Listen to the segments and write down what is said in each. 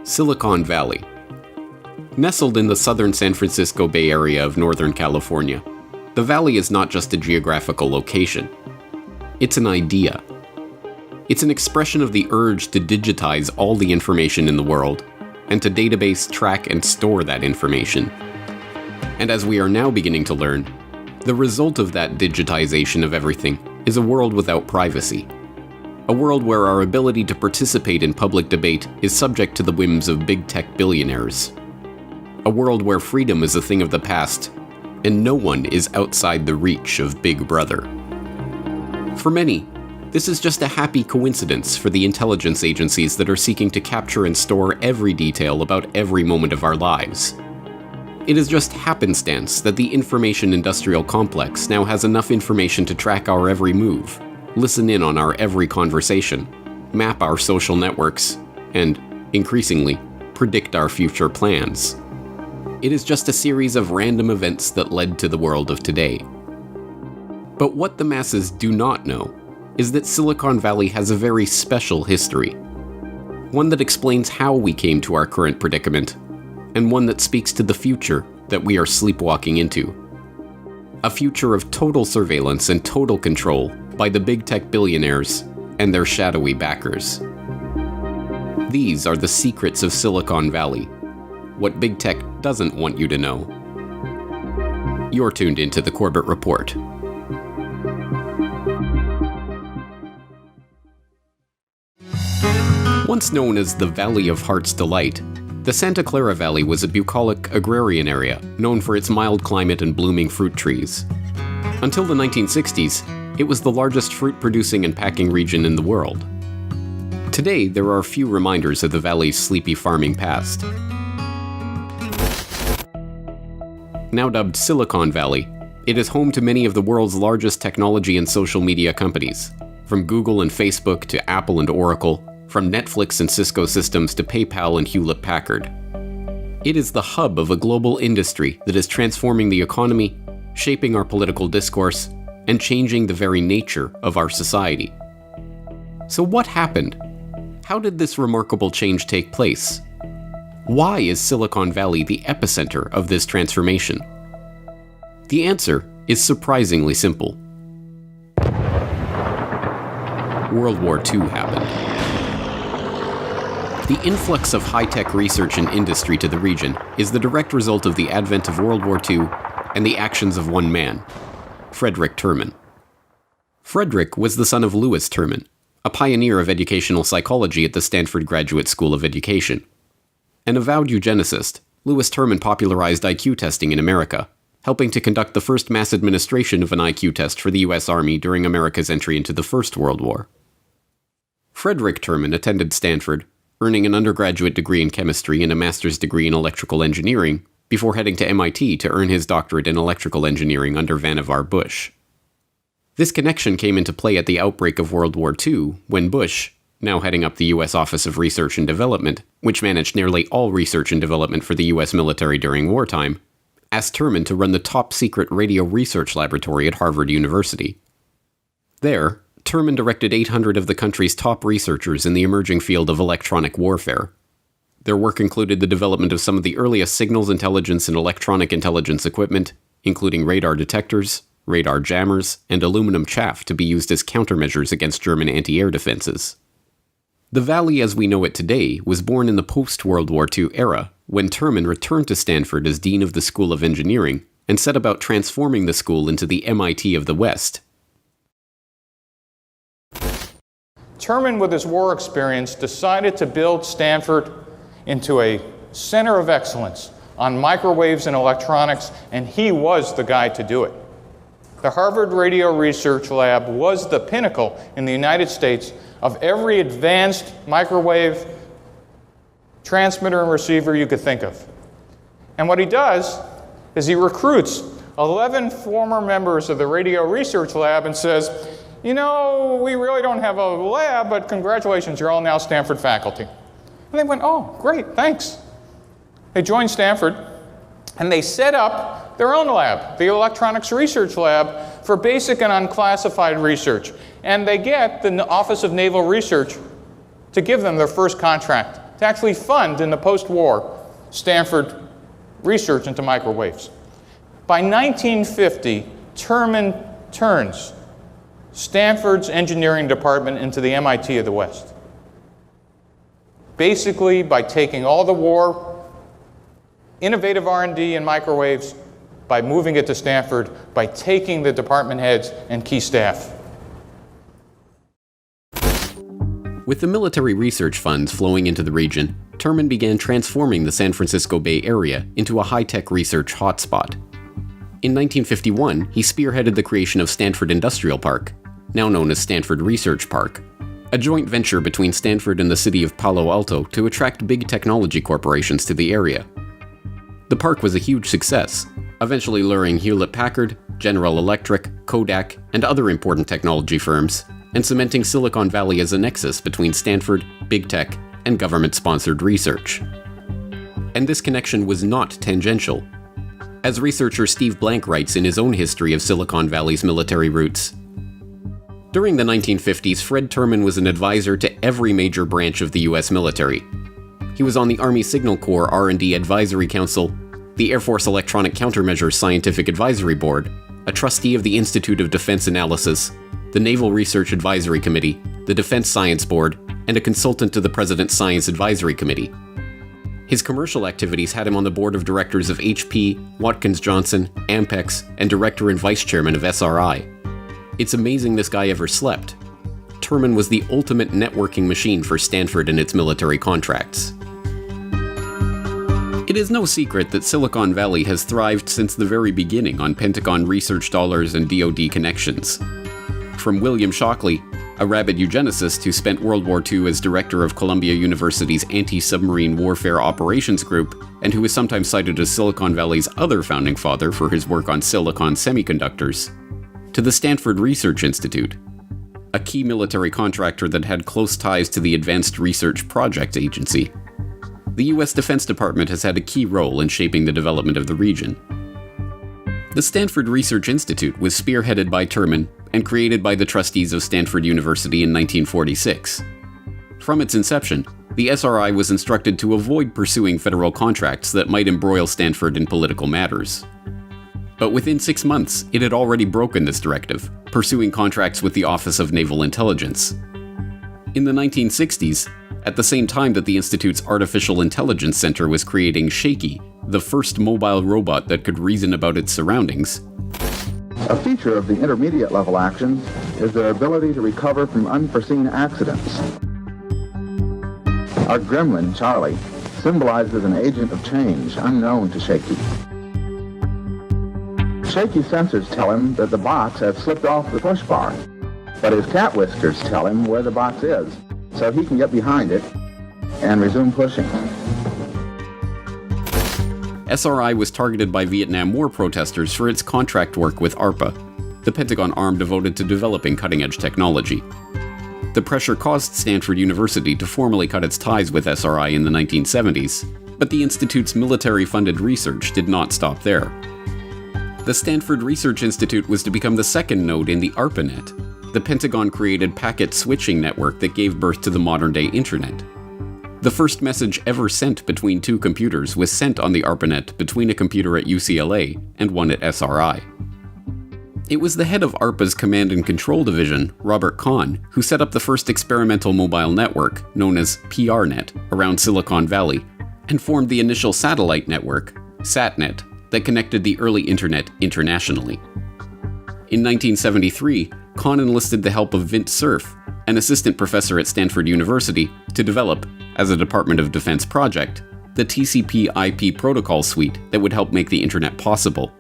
Silicon Valley. Nestled in the southern San Francisco Bay Area of Northern California, the valley is not just a geographical location. It's an idea. It's an expression of the urge to digitize all the information in the world, and to database, track, and store that information. And as we are now beginning to learn, the result of that digitization of everything is a world without privacy. A world where our ability to participate in public debate is subject to the whims of big tech billionaires. A world where freedom is a thing of the past, and no one is outside the reach of Big Brother. For many, this is just a happy coincidence for the intelligence agencies that are seeking to capture and store every detail about every moment of our lives. It is just happenstance that the information industrial complex now has enough information to track our every move, listen in on our every conversation, map our social networks, and, increasingly, predict our future plans. It is just a series of random events that led to the world of today. But what the masses do not know is that Silicon Valley has a very special history. One that explains how we came to our current predicament, and one that speaks to the future that we are sleepwalking into. A future of total surveillance and total control by the big tech billionaires and their shadowy backers. These are the secrets of Silicon Valley. What big tech doesn't want you to know. You're tuned into the Corbett Report. Once known as the Valley of Heart's Delight, the Santa Clara Valley was a bucolic agrarian area known for its mild climate and blooming fruit trees. Until the 1960s, it was the largest fruit-producing and packing region in the world. Today, there are few reminders of the valley's sleepy farming past. Now dubbed Silicon Valley, it is home to many of the world's largest technology and social media companies, from Google and Facebook to Apple and Oracle, from Netflix and Cisco Systems to PayPal and Hewlett-Packard. It is the hub of a global industry that is transforming the economy, shaping our political discourse, and changing the very nature of our society. So what happened? How did this remarkable change take place? Why is Silicon Valley the epicenter of this transformation? The answer is surprisingly simple. World War II happened. The influx of high-tech research and industry to the region is the direct result of the advent of World War II and the actions of one man, Frederick Terman. Frederick was the son of Louis Terman, a pioneer of educational psychology at the Stanford Graduate School of Education. An avowed eugenicist, Louis Terman popularized IQ testing in America, helping to conduct the first mass administration of an IQ test for the U.S. Army during America's entry into the First World War. Frederick Terman attended Stanford, earning an undergraduate degree in chemistry and a master's degree in electrical engineering, before heading to MIT to earn his doctorate in electrical engineering under Vannevar Bush. This connection came into play at the outbreak of World War II, when Bush, now heading up the U.S. Office of Research and Development, which managed nearly all research and development for the U.S. military during wartime, asked Terman to run the top-secret radio research laboratory at Harvard University. There, Terman directed 800 of the country's top researchers in the emerging field of electronic warfare. Their work included the development of some of the earliest signals intelligence and electronic intelligence equipment, including radar detectors, radar jammers, and aluminum chaff to be used as countermeasures against German anti-air defenses. The Valley as we know it today was born in the post-World War II era, when Terman returned to Stanford as Dean of the School of Engineering and set about transforming the school into the MIT of the West. Terman, with his war experience, decided to build Stanford into a center of excellence on microwaves and electronics, and he was the guy to do it. The Harvard Radio Research Lab was the pinnacle in the United States of every advanced microwave transmitter and receiver you could think of. And what he does is he recruits 11 former members of the Radio Research Lab and says, you know, we really don't have a lab, but congratulations, you're all now Stanford faculty. And they went, oh, great, thanks. They joined Stanford, and they set up their own lab, the Electronics Research Lab, for basic and unclassified research. And they get the Office of Naval Research to give them their first contract to actually fund, in the post-war, Stanford research into microwaves. By 1950, Terman turns Stanford's engineering department into the MIT of the West. Basically, by taking all the war, innovative R&D in microwaves, by moving it to Stanford, by taking the department heads and key staff. With the military research funds flowing into the region, Terman began transforming the San Francisco Bay Area into a high-tech research hotspot. In 1951, he spearheaded the creation of Stanford Industrial Park, now known as Stanford Research Park, a joint venture between Stanford and the city of Palo Alto to attract big technology corporations to the area. The park was a huge success, eventually luring Hewlett-Packard, General Electric, Kodak, and other important technology firms, and cementing Silicon Valley as a nexus between Stanford, big tech, and government-sponsored research. And this connection was not tangential. As researcher Steve Blank writes in his own history of Silicon Valley's military roots, during the 1950s, Fred Terman was an advisor to every major branch of the US military. He was on the Army Signal Corps R&D Advisory Council, the Air Force Electronic Countermeasures Scientific Advisory Board, a trustee of the Institute of Defense Analysis, the Naval Research Advisory Committee, the Defense Science Board, and a consultant to the President's Science Advisory Committee. His commercial activities had him on the board of directors of HP, Watkins Johnson, Ampex, and director and vice chairman of SRI. It's amazing this guy ever slept. Terman was the ultimate networking machine for Stanford and its military contracts. It is no secret that Silicon Valley has thrived since the very beginning on Pentagon research dollars and DoD connections. From William Shockley, a rabid eugenicist who spent World War II as director of Columbia University's Anti-Submarine Warfare Operations Group, and who is sometimes cited as Silicon Valley's other founding father for his work on silicon semiconductors, to the Stanford Research Institute, a key military contractor that had close ties to the Advanced Research Projects Agency. The US Defense Department has had a key role in shaping the development of the region. The Stanford Research Institute was spearheaded by Terman and created by the trustees of Stanford University in 1946. From its inception, the SRI was instructed to avoid pursuing federal contracts that might embroil Stanford in political matters. But within 6 months, it had already broken this directive, pursuing contracts with the Office of Naval Intelligence. In the 1960s, at the same time that the Institute's Artificial Intelligence Center was creating Shaky, the first mobile robot that could reason about its surroundings. A feature of the intermediate level actions is their ability to recover from unforeseen accidents. Our gremlin, Charlie, symbolizes an agent of change unknown to Shaky. Shaky sensors tell him that the box has slipped off the push bar, but his cat whiskers tell him where the box is, so he can get behind it and resume pushing. SRI was targeted by Vietnam War protesters for its contract work with ARPA, the Pentagon arm devoted to developing cutting-edge technology. The pressure caused Stanford University to formally cut its ties with SRI in the 1970s, but the Institute's military-funded research did not stop there. The Stanford Research Institute was to become the second node in the ARPANET, the Pentagon-created packet switching network that gave birth to the modern-day Internet. The first message ever sent between two computers was sent on the ARPANET between a computer at UCLA and one at SRI. It was the head of ARPA's Command and Control Division, Robert Kahn, who set up the first experimental mobile network, known as PRNet, around Silicon Valley, and formed the initial satellite network, SatNet, that connected the early Internet internationally. In 1973, Kahn enlisted the help of Vint Cerf, an assistant professor at Stanford University, to develop, as a Department of Defense project, the TCP/IP protocol suite that would help make the Internet possible.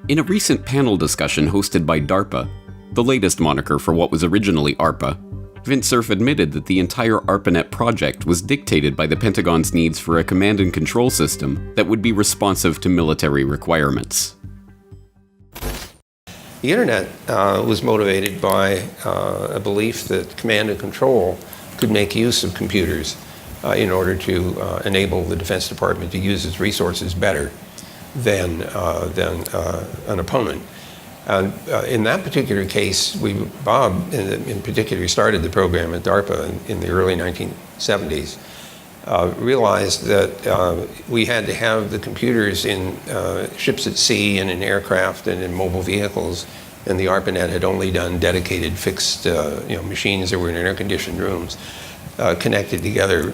In a recent panel discussion hosted by DARPA, the latest moniker for what was originally ARPA, Vint Cerf admitted that the entire ARPANET project was dictated by the Pentagon's needs for a command and control system that would be responsive to military requirements. The Internet was motivated by a belief that command and control could make use of computers in order to enable the Defense Department to use its resources better than an opponent. In that particular case, Bob in particular started the program at DARPA in the early 1970s. realized that we had to have the computers in ships at sea and in aircraft and in mobile vehicles, and the ARPANET had only done dedicated fixed machines that were in air-conditioned rooms, connected together,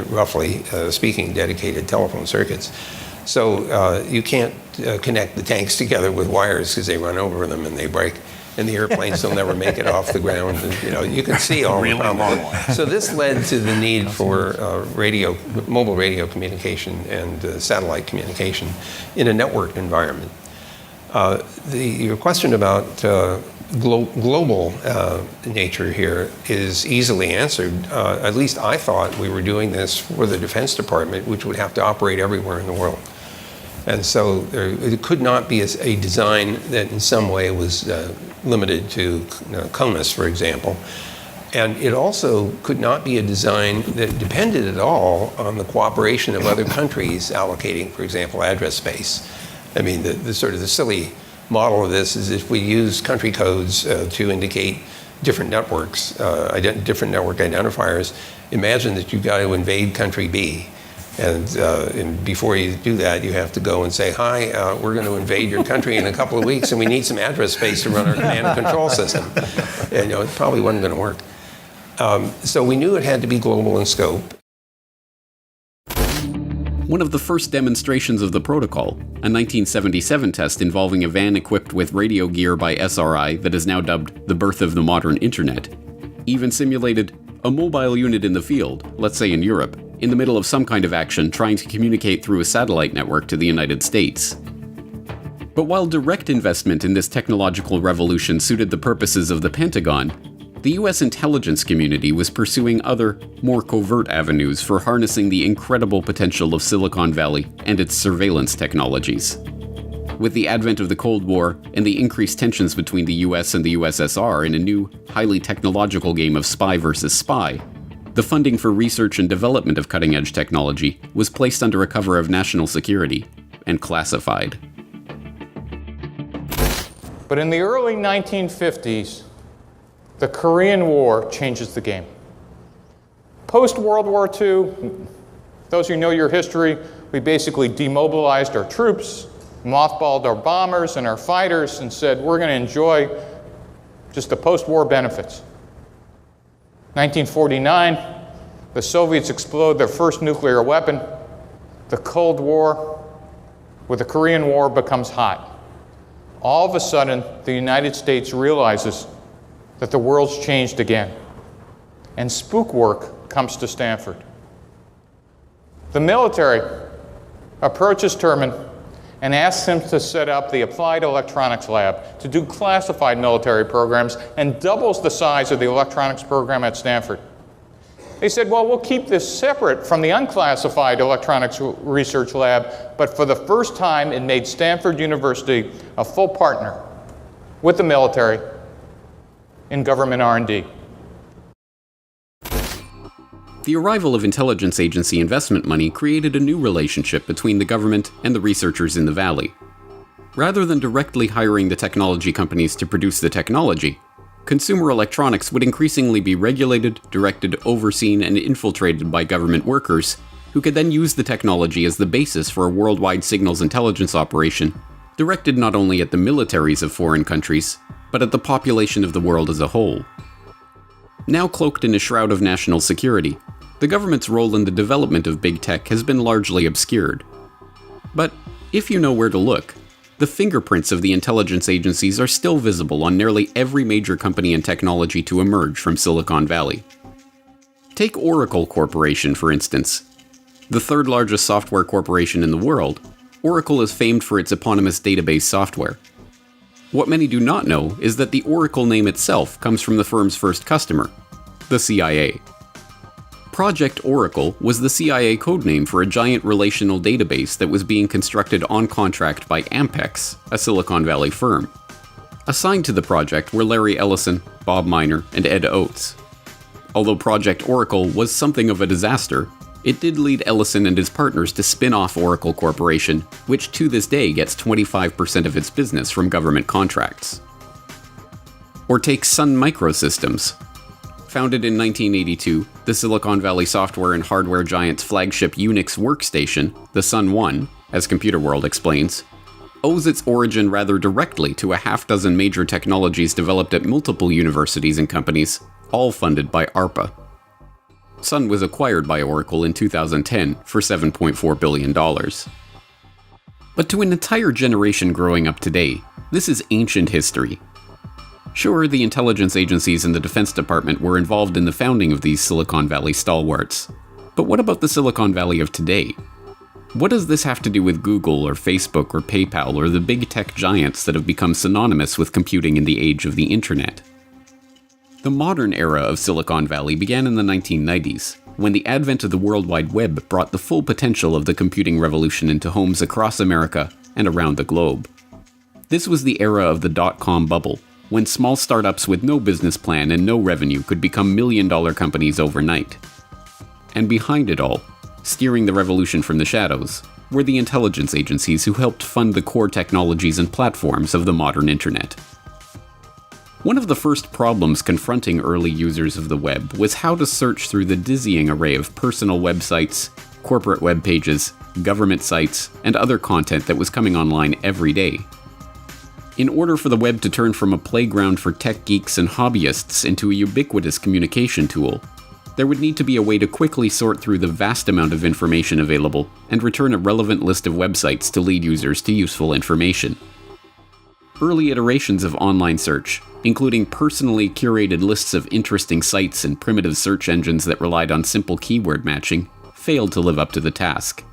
roughly speaking, dedicated telephone circuits. So you can't connect the tanks together with wires because they run over them and they break, and the airplanes will never make it off the ground. And, you can see all the problems. So this led to the need for mobile radio communication and satellite communication in a networked environment. Your question about global nature here is easily answered. At least I thought we were doing this for the Defense Department, which would have to operate everywhere in the world. And so it could not be a design that in some way was limited to CONUS, for example. And it also could not be a design that depended at all on the cooperation of other countries allocating, for example, address space. I mean, the sort of the silly model of this is if we use country codes to indicate different networks, different network identifiers, imagine that you've got to invade country B. And before you do that, you have to go and say, hi, we're going to invade your country in a couple of weeks, and we need some address space to run our command and control system. And it probably wasn't going to work. So we knew it had to be global in scope. One of the first demonstrations of the protocol, a 1977 test involving a van equipped with radio gear by SRI that is now dubbed the birth of the modern internet, even simulated a mobile unit in the field, let's say in Europe, in the middle of some kind of action trying to communicate through a satellite network to the United States. But while direct investment in this technological revolution suited the purposes of the Pentagon, the US intelligence community was pursuing other, more covert avenues for harnessing the incredible potential of Silicon Valley and its surveillance technologies. With the advent of the Cold War and the increased tensions between the US and the USSR in a new, highly technological game of spy versus spy, the funding for research and development of cutting-edge technology was placed under a cover of national security and classified. But in the early 1950s, the Korean War changes the game. Post-World War II, those who know your history, we basically demobilized our troops, mothballed our bombers and our fighters, and said, we're going to enjoy just the post-war benefits. 1949, the Soviets explode their first nuclear weapon. The Cold War with the Korean War becomes hot. All of a sudden, the United States realizes that the world's changed again. And spook work comes to Stanford. The military approaches Terman and asks him to set up the Applied Electronics Lab to do classified military programs and doubles the size of the electronics program at Stanford. They said, well, we'll keep this separate from the unclassified electronics research lab, but for the first time, it made Stanford University a full partner with the military in government R&D. The arrival of intelligence agency investment money created a new relationship between the government and the researchers in the Valley. Rather than directly hiring the technology companies to produce the technology, consumer electronics would increasingly be regulated, directed, overseen, and infiltrated by government workers, who could then use the technology as the basis for a worldwide signals intelligence operation, directed not only at the militaries of foreign countries, but at the population of the world as a whole. Now cloaked in a shroud of national security, the government's role in the development of big tech has been largely obscured. But if you know where to look, the fingerprints of the intelligence agencies are still visible on nearly every major company and technology to emerge from Silicon Valley. Take Oracle Corporation, for instance. The third largest software corporation in the world, Oracle is famed for its eponymous database software. What many do not know is that the Oracle name itself comes from the firm's first customer, the CIA. Project Oracle was the CIA codename for a giant relational database that was being constructed on contract by Ampex, a Silicon Valley firm. Assigned to the project were Larry Ellison, Bob Miner, and Ed Oates. Although Project Oracle was something of a disaster, it did lead Ellison and his partners to spin off Oracle Corporation, which to this day gets 25% of its business from government contracts. Or take Sun Microsystems. Founded in 1982, the Silicon Valley software and hardware giant's flagship Unix workstation, the Sun 1, as Computer World explains, owes its origin rather directly to a half-dozen major technologies developed at multiple universities and companies, all funded by ARPA. Sun was acquired by Oracle in 2010 for $7.4 billion. But to an entire generation growing up today, this is ancient history. Sure, the intelligence agencies and the Defense Department were involved in the founding of these Silicon Valley stalwarts. But what about the Silicon Valley of today? What does this have to do with Google or Facebook or PayPal or the big tech giants that have become synonymous with computing in the age of the internet? The modern era of Silicon Valley began in the 1990s, when the advent of the World Wide Web brought the full potential of the computing revolution into homes across America and around the globe. This was the era of the dot-com bubble, when small startups with no business plan and no revenue could become million-dollar companies overnight. And behind it all, steering the revolution from the shadows, were the intelligence agencies who helped fund the core technologies and platforms of the modern internet. One of the first problems confronting early users of the web was how to search through the dizzying array of personal websites, corporate web pages, government sites, and other content that was coming online every day. In order for the web to turn from a playground for tech geeks and hobbyists into a ubiquitous communication tool, there would need to be a way to quickly sort through the vast amount of information available and return a relevant list of websites to lead users to useful information. Early iterations of online search, including personally curated lists of interesting sites and primitive search engines that relied on simple keyword matching, failed to live up to the task.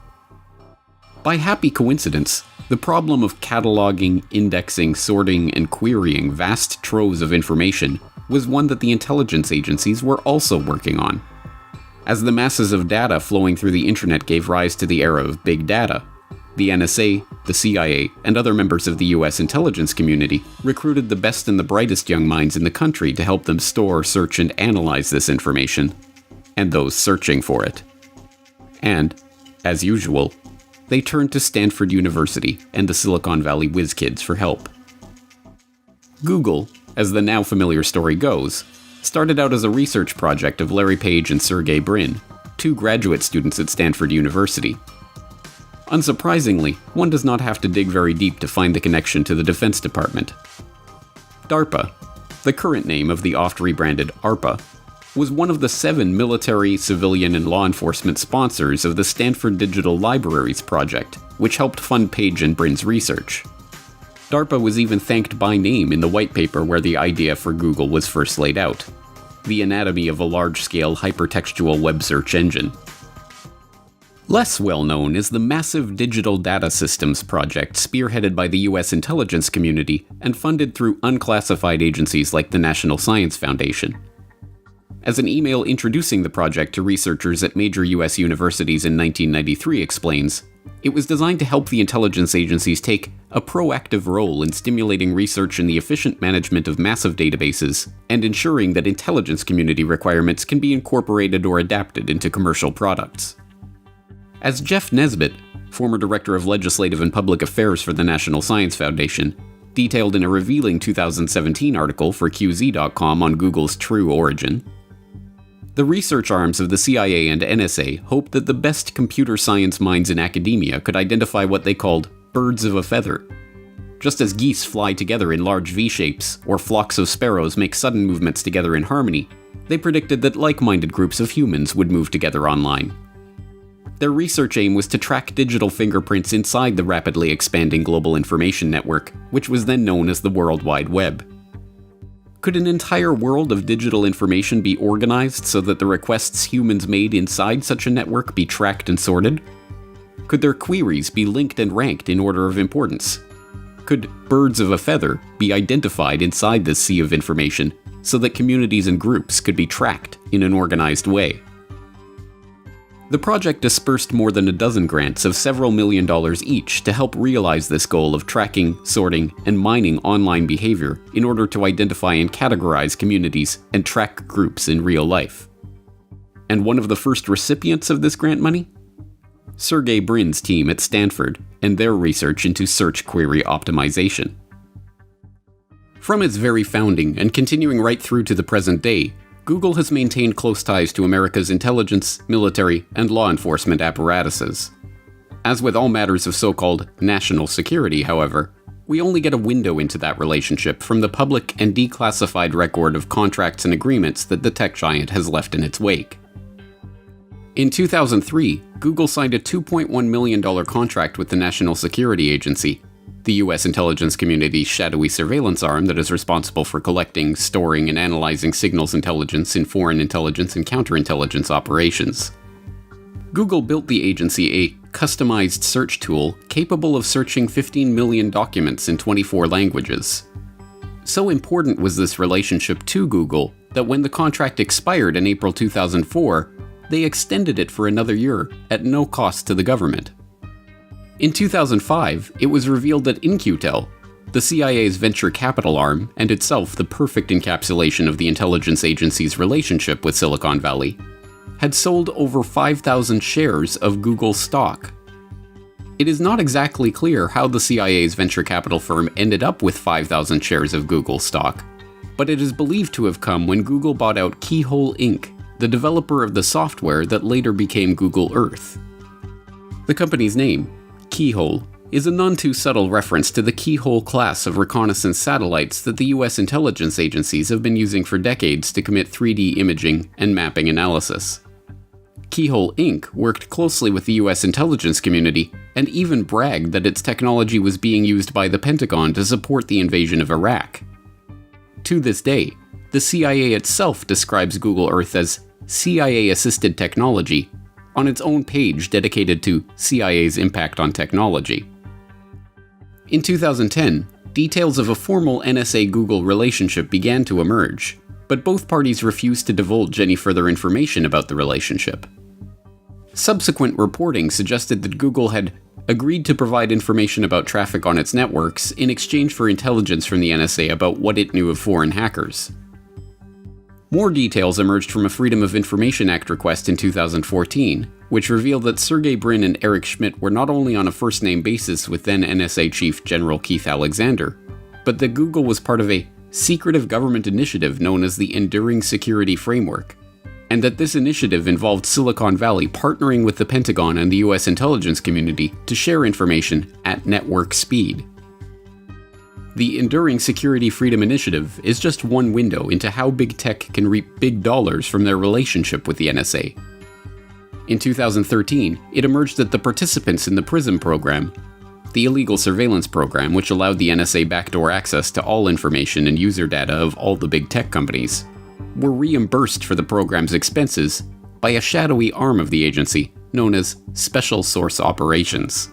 By happy coincidence, the problem of cataloging, indexing, sorting, and querying vast troves of information was one that the intelligence agencies were also working on. As the masses of data flowing through the internet gave rise to the era of big data, the NSA, the CIA, and other members of the US intelligence community recruited the best and the brightest young minds in the country to help them store, search, and analyze this information, and those searching for it. And, as usual, they turned to Stanford University and the Silicon Valley whiz kids for help. Google, as the now familiar story goes, started out as a research project of Larry Page and Sergey Brin, two graduate students at Stanford University. Unsurprisingly, one does not have to dig very deep to find the connection to the Defense Department. DARPA, the current name of the oft-rebranded ARPA, was one of the 7 military, civilian, and law enforcement sponsors of the Stanford Digital Libraries Project, which helped fund Page and Brin's research. DARPA was even thanked by name in the white paper where the idea for Google was first laid out: the anatomy of a large-scale hypertextual web search engine. Less well-known is the massive Digital Data Systems project spearheaded by the US intelligence community and funded through unclassified agencies like the National Science Foundation. As an email introducing the project to researchers at major US universities in 1993 explains, it was designed to help the intelligence agencies take a proactive role in stimulating research in the efficient management of massive databases and ensuring that intelligence community requirements can be incorporated or adapted into commercial products. As Jeff Nesbitt, former Director of Legislative and Public Affairs for the National Science Foundation, detailed in a revealing 2017 article for QZ.com on Google's true origin, the research arms of the CIA and NSA hoped that the best computer science minds in academia could identify what they called birds of a feather. Just as geese fly together in large V-shapes, or flocks of sparrows make sudden movements together in harmony, they predicted that like-minded groups of humans would move together online. Their research aim was to track digital fingerprints inside the rapidly expanding global information network, which was then known as the World Wide Web. Could an entire world of digital information be organized so that the requests humans made inside such a network be tracked and sorted? Could their queries be linked and ranked in order of importance? Could birds of a feather be identified inside this sea of information so that communities and groups could be tracked in an organized way? The project dispersed more than a dozen grants of several $1 million each to help realize this goal of tracking, sorting, and mining online behavior in order to identify and categorize communities and track groups in real life. And one of the first recipients of this grant money? Sergey Brin's team at Stanford and their research into search query optimization. From its very founding and continuing right through to the present day, Google has maintained close ties to America's intelligence, military, and law enforcement apparatuses. As with all matters of so-called national security, however, we only get a window into that relationship from the public and declassified record of contracts and agreements that the tech giant has left in its wake. In 2003, Google signed a $2.1 million contract with the National Security Agency, the US intelligence community's shadowy surveillance arm that is responsible for collecting, storing, and analyzing signals intelligence in foreign intelligence and counterintelligence operations. Google built the agency a customized search tool capable of searching 15 million documents in 24 languages. So important was this relationship to Google that when the contract expired in April 2004, they extended it for another year at no cost to the government. In 2005, it was revealed that In-Q-Tel, the CIA's venture capital arm and itself the perfect encapsulation of the intelligence agency's relationship with Silicon Valley, had sold over 5,000 shares of Google stock. It is not exactly clear how the CIA's venture capital firm ended up with 5,000 shares of Google stock, but it is believed to have come when Google bought out Keyhole Inc., the developer of the software that later became Google Earth. The company's name, Keyhole, is a none-too-subtle reference to the Keyhole class of reconnaissance satellites that the US intelligence agencies have been using for decades to commit 3D imaging and mapping analysis. Keyhole Inc. worked closely with the US intelligence community and even bragged that its technology was being used by the Pentagon to support the invasion of Iraq. To this day, the CIA itself describes Google Earth as CIA-assisted technology on its own page dedicated to CIA's impact on technology. In 2010, details of a formal NSA-Google relationship began to emerge, but both parties refused to divulge any further information about the relationship. Subsequent reporting suggested that Google had agreed to provide information about traffic on its networks in exchange for intelligence from the NSA about what it knew of foreign hackers. More details emerged from a Freedom of Information Act request in 2014, which revealed that Sergey Brin and Eric Schmidt were not only on a first-name basis with then NSA Chief General Keith Alexander, but that Google was part of a secretive government initiative known as the Enduring Security Framework, and that this initiative involved Silicon Valley partnering with the Pentagon and the US intelligence community to share information at network speed. The Enduring Security Freedom Initiative is just one window into how big tech can reap big dollars from their relationship with the NSA. In 2013, it emerged that the participants in the PRISM program, the illegal surveillance program which allowed the NSA backdoor access to all information and user data of all the big tech companies, were reimbursed for the program's expenses by a shadowy arm of the agency known as Special Source Operations.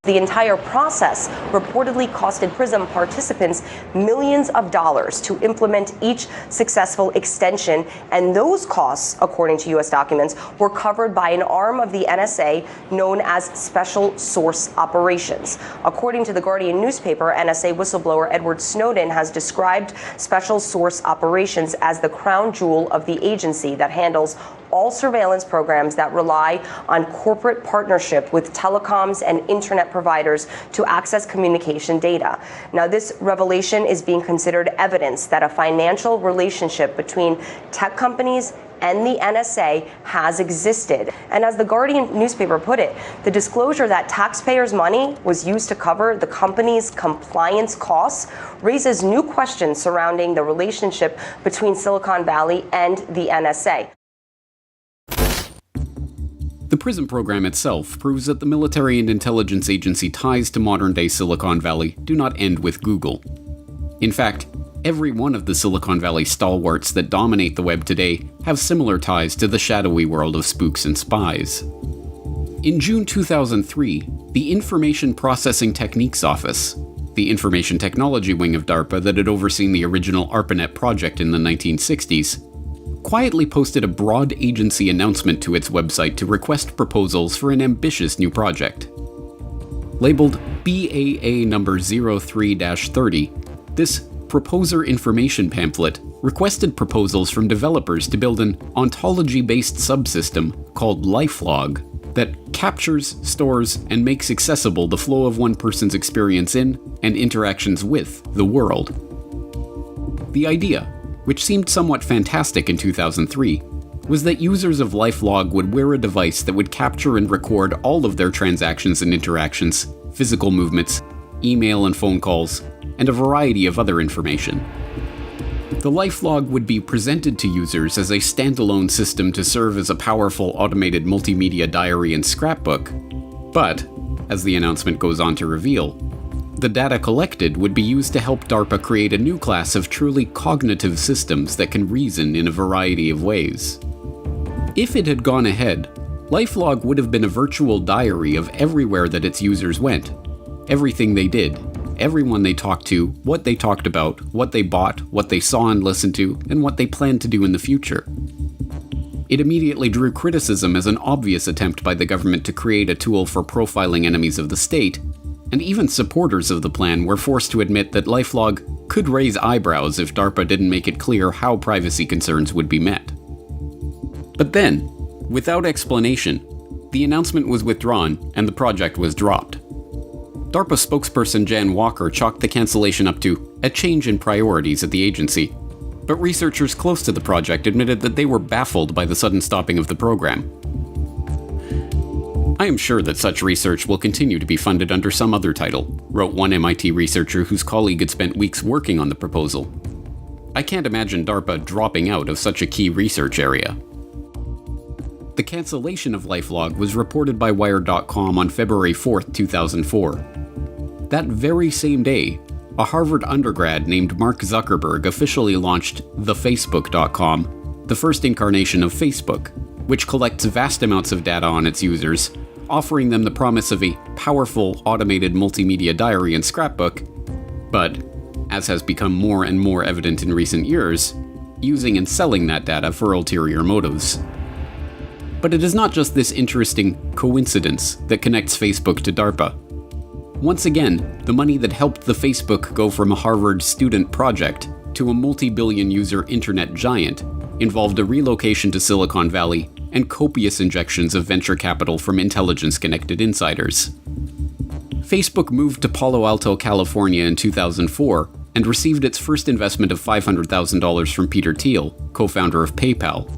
The entire process reportedly costed PRISM participants millions of dollars to implement each successful extension, and those costs, according to U.S. documents, were covered by an arm of the NSA known as Special Source Operations. According to the Guardian newspaper, NSA whistleblower Edward Snowden has described Special Source Operations as the crown jewel of the agency that handles all surveillance programs that rely on corporate partnership with telecoms and internet providers to access communication data. Now, this revelation is being considered evidence that a financial relationship between tech companies and the NSA has existed. And as the Guardian newspaper put it, the disclosure that taxpayers' money was used to cover the company's compliance costs raises new questions surrounding the relationship between Silicon Valley and the NSA. The PRISM program itself proves that the military and intelligence agency ties to modern-day Silicon Valley do not end with Google. In fact, every one of the Silicon Valley stalwarts that dominate the web today have similar ties to the shadowy world of spooks and spies. In June 2003, the Information Processing Techniques Office, the information technology wing of DARPA that had overseen the original ARPANET project in the 1960s, quietly posted a broad agency announcement to its website to request proposals for an ambitious new project. Labeled BAA number 03-30, this proposer information pamphlet requested proposals from developers to build an ontology-based subsystem called LifeLog that captures, stores, and makes accessible the flow of one person's experience in and interactions with the world. The idea which seemed somewhat fantastic in 2003, was that users of LifeLog would wear a device that would capture and record all of their transactions and interactions, physical movements, email and phone calls, and a variety of other information. The LifeLog would be presented to users as a standalone system to serve as a powerful automated multimedia diary and scrapbook, but, as the announcement goes on to reveal, the data collected would be used to help DARPA create a new class of truly cognitive systems that can reason in a variety of ways. If it had gone ahead, LifeLog would have been a virtual diary of everywhere that its users went, everything they did, everyone they talked to, what they talked about, what they bought, what they saw and listened to, and what they planned to do in the future. It immediately drew criticism as an obvious attempt by the government to create a tool for profiling enemies of the state, and even supporters of the plan were forced to admit that LifeLog could raise eyebrows if DARPA didn't make it clear how privacy concerns would be met. But then, without explanation, the announcement was withdrawn and the project was dropped. DARPA spokesperson Jan Walker chalked the cancellation up to a change in priorities at the agency, but researchers close to the project admitted that they were baffled by the sudden stopping of the program. I am sure that such research will continue to be funded under some other title, wrote one MIT researcher whose colleague had spent weeks working on the proposal. I can't imagine DARPA dropping out of such a key research area. The cancellation of LifeLog was reported by Wired.com on February 4, 2004. That very same day, a Harvard undergrad named Mark Zuckerberg officially launched thefacebook.com, the first incarnation of Facebook, which collects vast amounts of data on its users, offering them the promise of a powerful automated multimedia diary and scrapbook, but, as has become more and more evident in recent years, using and selling that data for ulterior motives. But it is not just this interesting coincidence that connects Facebook to DARPA. Once again, the money that helped the Facebook go from a Harvard student project to a multi-billion user internet giant involved a relocation to Silicon Valley and copious injections of venture capital from intelligence-connected insiders. Facebook moved to Palo Alto, California in 2004 and received its first investment of $500,000 from Peter Thiel, co-founder of PayPal.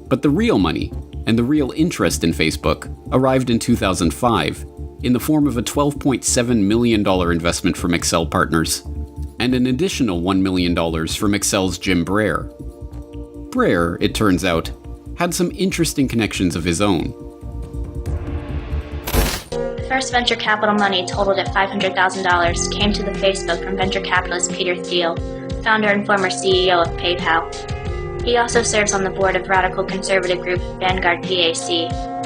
But the real money, and the real interest in Facebook, arrived in 2005, in the form of a $12.7 million investment from Accel Partners, and an additional $1 million from Accel's Jim Breyer. Breyer, it turns out, had some interesting connections of his own. The first venture capital money totaled at $500,000 came to the Facebook from venture capitalist Peter Thiel, founder and former CEO of PayPal. He also serves on the board of radical conservative group Vanguard PAC.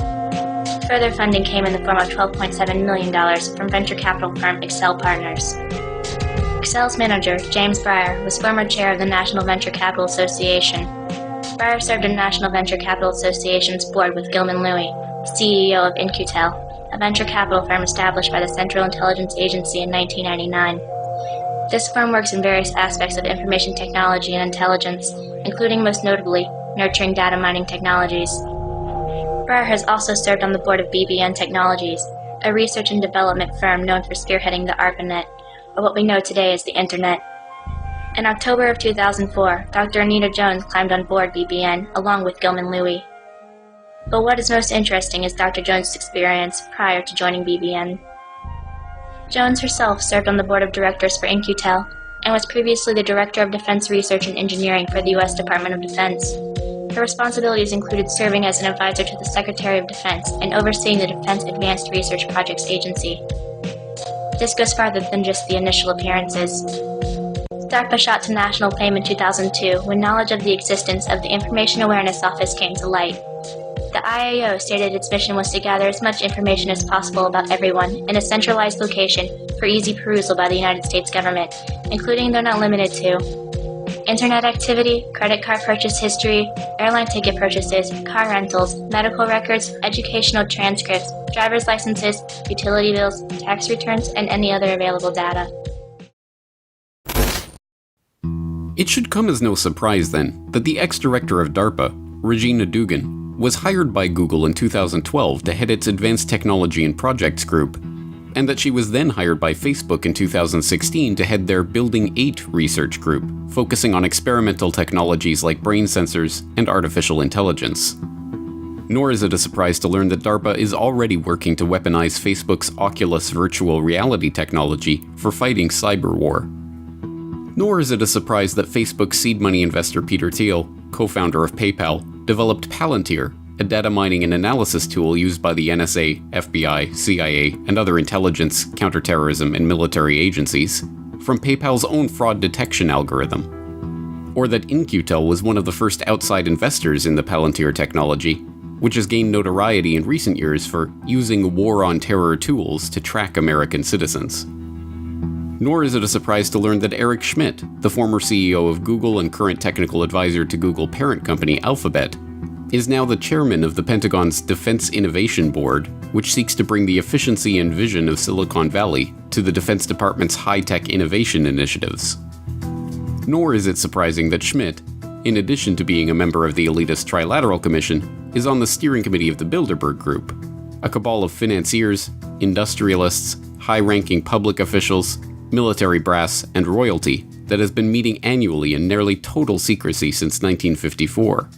Further funding came in the form of $12.7 million from venture capital firm Accel Partners. Accel's manager, James Breyer, was former chair of the National Venture Capital Association. Breyer served on National Venture Capital Association's board with Gilman Louie, CEO of In-Q-Tel, a venture capital firm established by the Central Intelligence Agency in 1999. This firm works in various aspects of information technology and intelligence, including most notably, nurturing data mining technologies. Breyer has also served on the board of BBN Technologies, a research and development firm known for spearheading the ARPANET, or what we know today as the Internet. In October of 2004, Dr. Anita Jones climbed on board BBN along with Gilman Louie. But what is most interesting is Dr. Jones' experience prior to joining BBN. Jones herself served on the board of directors for In-Q-Tel and was previously the Director of Defense Research and Engineering for the U.S. Department of Defense. Her responsibilities included serving as an advisor to the Secretary of Defense and overseeing the Defense Advanced Research Projects Agency. This goes farther than just the initial appearances. DARPA shot to national fame in 2002 when knowledge of the existence of the Information Awareness Office came to light. The IAO stated its mission was to gather as much information as possible about everyone in a centralized location for easy perusal by the United States government, including though not limited to Internet activity, credit card purchase history, airline ticket purchases, car rentals, medical records, educational transcripts, driver's licenses, utility bills, tax returns, and any other available data. It should come as no surprise, then, that the ex-director of DARPA, Regina Dugan, was hired by Google in 2012 to head its Advanced Technology and Projects Group, and that she was then hired by Facebook in 2016 to head their Building 8 research group, focusing on experimental technologies like brain sensors and artificial intelligence. Nor is it a surprise to learn that DARPA is already working to weaponize Facebook's Oculus virtual reality technology for fighting cyber war. Nor is it a surprise that Facebook seed money investor Peter Thiel, co-founder of PayPal, developed Palantir, a data mining and analysis tool used by the NSA, FBI, CIA, and other intelligence, counterterrorism, and military agencies, from PayPal's own fraud detection algorithm. Or that In-Q-Tel was one of the first outside investors in the Palantir technology, which has gained notoriety in recent years for using war on terror tools to track American citizens. Nor is it a surprise to learn that Eric Schmidt, the former CEO of Google and current technical advisor to Google parent company Alphabet, is now the chairman of the Pentagon's Defense Innovation Board, which seeks to bring the efficiency and vision of Silicon Valley to the Defense Department's high-tech innovation initiatives. Nor is it surprising that Schmidt, in addition to being a member of the elitist Trilateral Commission, is on the steering committee of the Bilderberg Group, a cabal of financiers, industrialists, high-ranking public officials, military brass, and royalty that has been meeting annually in nearly total secrecy since 1954.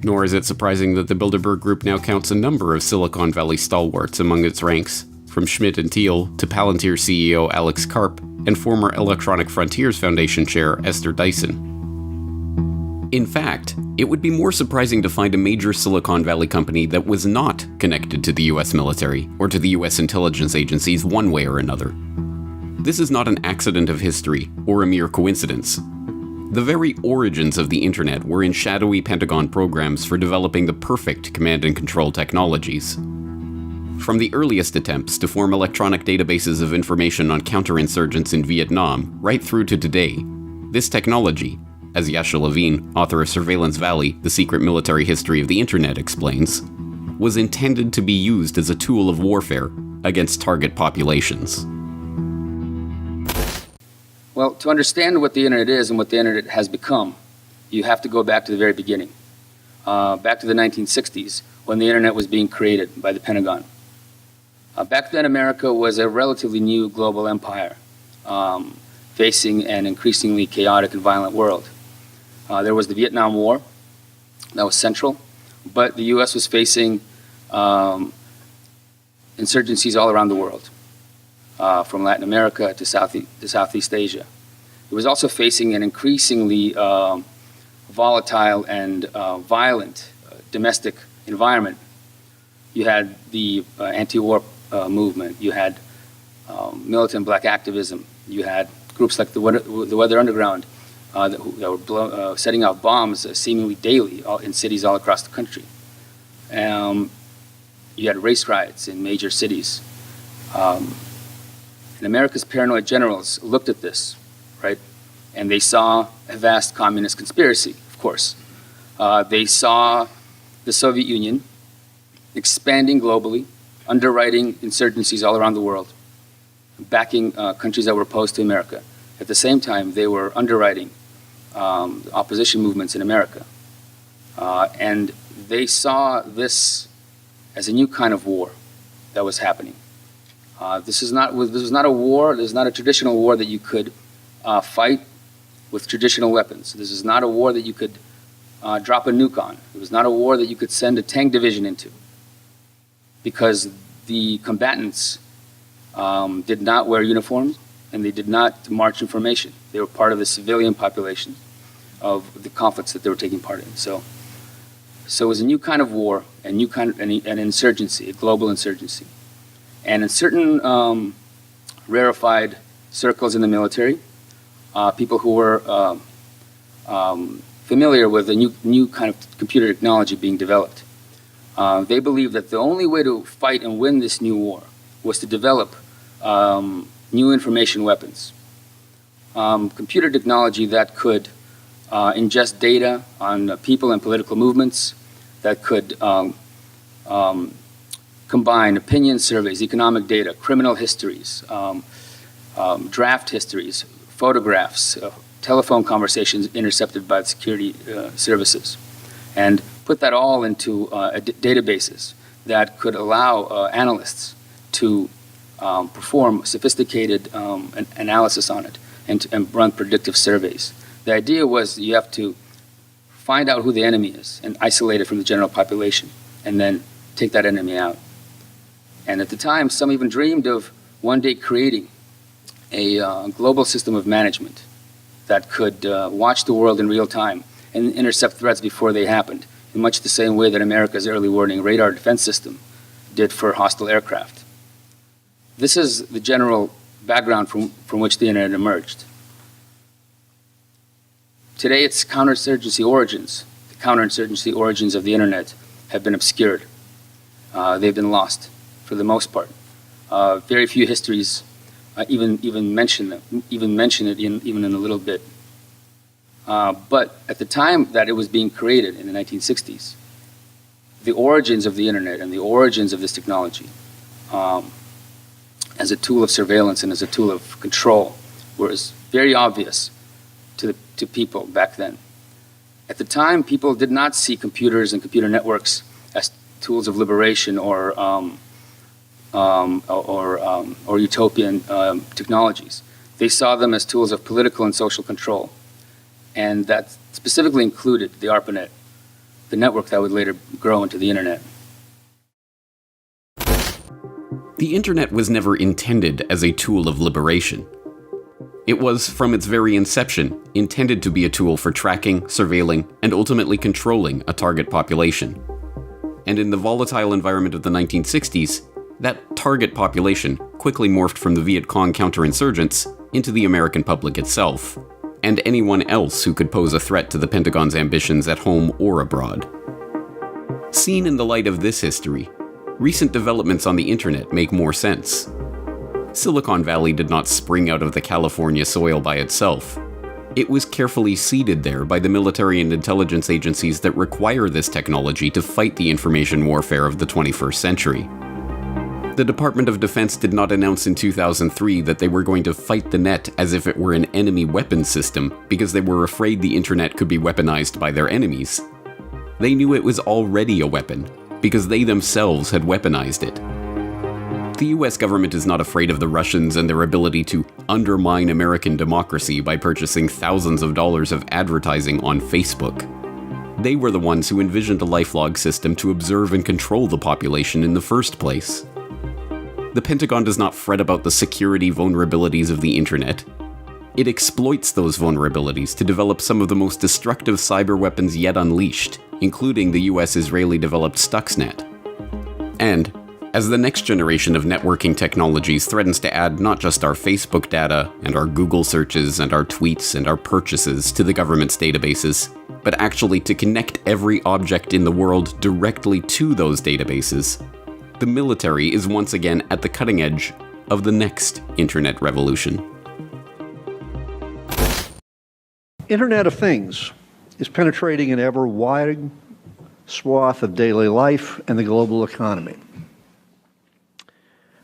Nor is it surprising that the Bilderberg Group now counts a number of Silicon Valley stalwarts among its ranks, from Schmidt and Thiel to Palantir CEO Alex Karp and former Electronic Frontiers Foundation chair Esther Dyson. In fact, it would be more surprising to find a major Silicon Valley company that was not connected to the US military or to the US intelligence agencies one way or another. This is not an accident of history or a mere coincidence. The very origins of the internet were in shadowy Pentagon programs for developing the perfect command and control technologies. From the earliest attempts to form electronic databases of information on counterinsurgents in Vietnam right through to today, this technology, as Yasha Levine, author of Surveillance Valley, The Secret Military History of the Internet, explains, was intended to be used as a tool of warfare against target populations. Well, to understand what the internet is and what the internet has become, you have to go back to the very beginning, back to the 1960s, when the internet was being created by the Pentagon. Back then, America was a relatively new global empire, facing an increasingly chaotic and violent world. There was the Vietnam War, that was central, but the U.S. was facing insurgencies all around the world, from Latin America to Southeast Asia. It was also facing an increasingly volatile and violent domestic environment. You had the anti-war movement, you had militant black activism, you had groups like the Weather Underground that were setting out bombs seemingly daily in cities all across the country. You had race riots in major cities. And America's paranoid generals looked at this, right? And they saw a vast communist conspiracy, of course. They saw the Soviet Union expanding globally, underwriting insurgencies all around the world, backing countries that were opposed to America. At the same time, they were underwriting opposition movements in America. And they saw this as a new kind of war that was happening. This was not a war, this is not a traditional war that you could fight with traditional weapons. This is not a war that you could drop a nuke on. It was not a war that you could send a tank division into, because the combatants did not wear uniforms and they did not march in formation. They were part of the civilian population of the conflicts that they were taking part in. So it was a new kind of war, an insurgency, a global insurgency. And in certain rarefied circles in the military, people who were familiar with the new kind of computer technology being developed, they believed that the only way to fight and win this new war was to develop new information weapons. Computer technology that could ingest data on people and political movements, that could combine opinion surveys, economic data, criminal histories, draft histories, photographs, telephone conversations intercepted by the security services, and put that all into databases that could allow analysts to perform sophisticated analysis on it and run predictive surveys. The idea was you have to find out who the enemy is and isolate it from the general population, and then take that enemy out. And at the time, some even dreamed of one day creating a global system of management that could watch the world in real time and intercept threats before they happened, in much the same way that America's early warning radar defense system did for hostile aircraft. This is the general background from which the internet emerged. Today, its counterinsurgency origins, the counterinsurgency origins of the internet, have been obscured. They've been lost, for the most part. Very few histories even mention it even in a little bit. But at the time that it was being created in the 1960s, the origins of the internet and the origins of this technology, as a tool of surveillance and as a tool of control, was very obvious to people back then. At the time, people did not see computers and computer networks as tools of liberation or utopian technologies. They saw them as tools of political and social control, and that specifically included the ARPANET, the network that would later grow into the internet. The internet was never intended as a tool of liberation. It was, from its very inception, intended to be a tool for tracking, surveilling, and ultimately controlling a target population. And in the volatile environment of the 1960s, that target population quickly morphed from the Viet Cong counterinsurgents into the American public itself, and anyone else who could pose a threat to the Pentagon's ambitions at home or abroad. Seen in the light of this history, recent developments on the internet make more sense. Silicon Valley did not spring out of the California soil by itself. It was carefully seeded there by the military and intelligence agencies that require this technology to fight the information warfare of the 21st century. The Department of Defense did not announce in 2003 that they were going to fight the net as if it were an enemy weapons system because they were afraid the internet could be weaponized by their enemies. They knew it was already a weapon because they themselves had weaponized it. The US government is not afraid of the Russians and their ability to undermine American democracy by purchasing thousands of dollars of advertising on Facebook. They were the ones who envisioned a LifeLog system to observe and control the population in the first place. The Pentagon does not fret about the security vulnerabilities of the internet. It exploits those vulnerabilities to develop some of the most destructive cyber weapons yet unleashed, including the US-Israeli-developed Stuxnet. And as the next generation of networking technologies threatens to add not just our Facebook data and our Google searches and our tweets and our purchases to the government's databases, but actually to connect every object in the world directly to those databases, the military is once again at the cutting edge of the next internet revolution. Internet of Things is penetrating an ever widening swath of daily life and the global economy.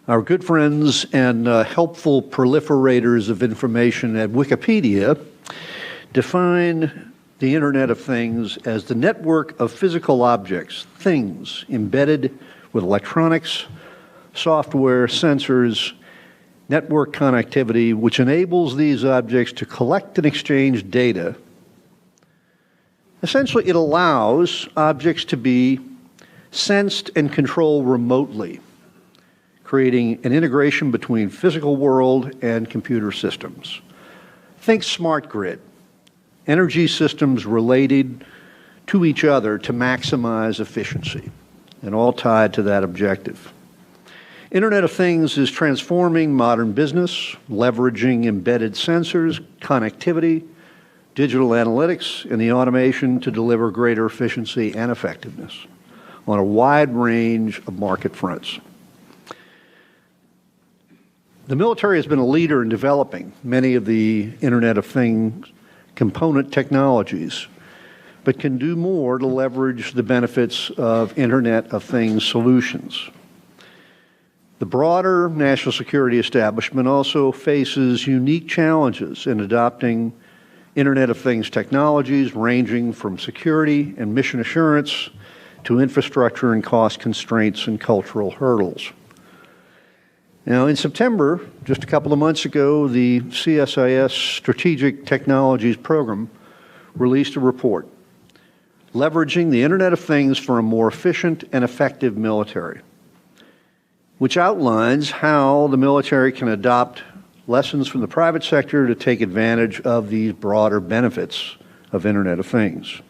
Our good friends and helpful proliferators of information at Wikipedia define the Internet of Things as the network of physical objects, things embedded with electronics, software, sensors, network connectivity, which enables these objects to collect and exchange data. Essentially, it allows objects to be sensed and controlled remotely, creating an integration between physical world and computer systems. Think smart grid, energy systems related to each other to maximize efficiency, and all tied to that objective. Internet of Things is transforming modern business, leveraging embedded sensors, connectivity, digital analytics, and the automation to deliver greater efficiency and effectiveness on a wide range of market fronts. The military has been a leader in developing many of the Internet of Things component technologies, but can do more to leverage the benefits of Internet of Things solutions. The broader national security establishment also faces unique challenges in adopting Internet of Things technologies ranging from security and mission assurance to infrastructure and cost constraints and cultural hurdles. Now, in September, just a couple of months ago, the CSIS Strategic Technologies Program released a report leveraging the Internet of Things for a more efficient and effective military, which outlines how the military can adopt lessons from the private sector to take advantage of these broader benefits of Internet of Things.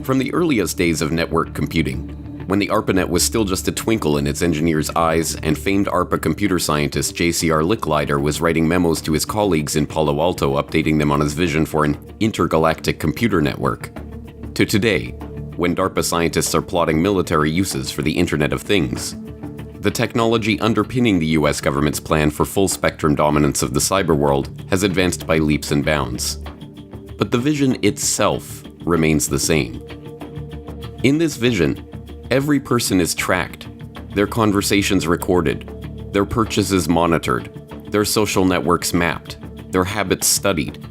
From the earliest days of network computing, when the ARPANET was still just a twinkle in its engineers' eyes and famed ARPA computer scientist JCR Licklider was writing memos to his colleagues in Palo Alto updating them on his vision for an intergalactic computer network, to today, when DARPA scientists are plotting military uses for the Internet of Things. The technology underpinning the US government's plan for full-spectrum dominance of the cyber world has advanced by leaps and bounds. But the vision itself remains the same. In this vision, every person is tracked, their conversations recorded, their purchases monitored, their social networks mapped, their habits studied,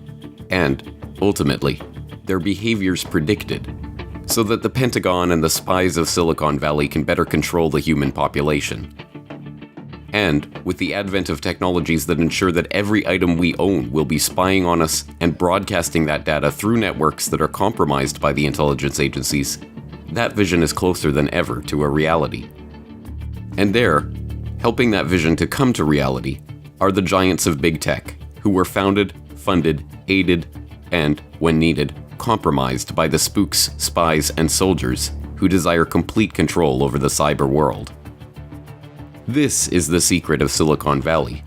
and, ultimately, their behaviors predicted, so that the Pentagon and the spies of Silicon Valley can better control the human population. And, with the advent of technologies that ensure that every item we own will be spying on us and broadcasting that data through networks that are compromised by the intelligence agencies, that vision is closer than ever to a reality. And there, helping that vision to come to reality, are the giants of big tech, who were founded, funded, aided, and, when needed, compromised by the spooks, spies, and soldiers who desire complete control over the cyber world. This is the secret of Silicon Valley.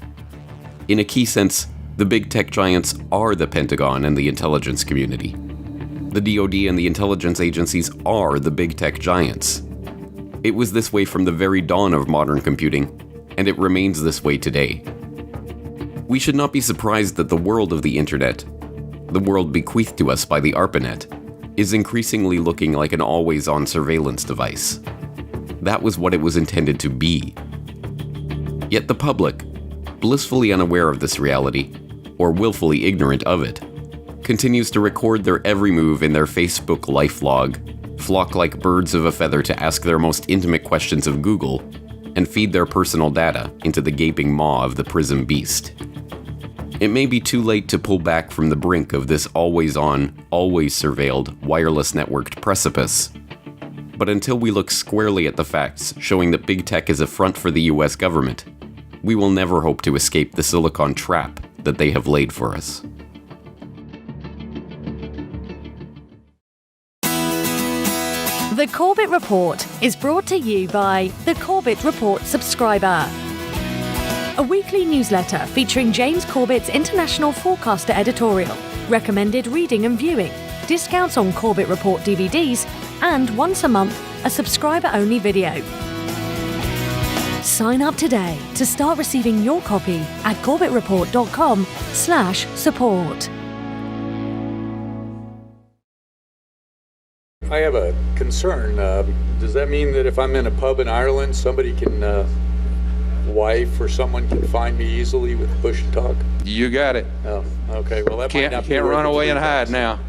In a key sense, the big tech giants are the Pentagon and the intelligence community. The DoD and the intelligence agencies are the big tech giants. It was this way from the very dawn of modern computing, and it remains this way today. We should not be surprised that the world of the Internet, the world bequeathed to us by the ARPANET, is increasingly looking like an always-on surveillance device. That was what it was intended to be. Yet the public, blissfully unaware of this reality, or willfully ignorant of it, continues to record their every move in their Facebook life log, flock like birds of a feather to ask their most intimate questions of Google, and feed their personal data into the gaping maw of the PRISM beast. It may be too late to pull back from the brink of this always-on, always surveilled, wireless networked precipice. But until we look squarely at the facts showing that big tech is a front for the US government, we will never hope to escape the silicon trap that they have laid for us. The Corbett Report is brought to you by the Corbett Report subscriber, a weekly newsletter featuring James Corbett's International Forecaster editorial, recommended reading and viewing, discounts on Corbett Report DVDs, and once a month, a subscriber-only video. Sign up today to start receiving your copy at corbettreport.com/support. I have a concern. Does that mean that if I'm in a pub in Ireland, somebody can, wife or someone can find me easily with push talk? You got it. Oh, okay. Well, that might not be can't run worth away it. and hide now.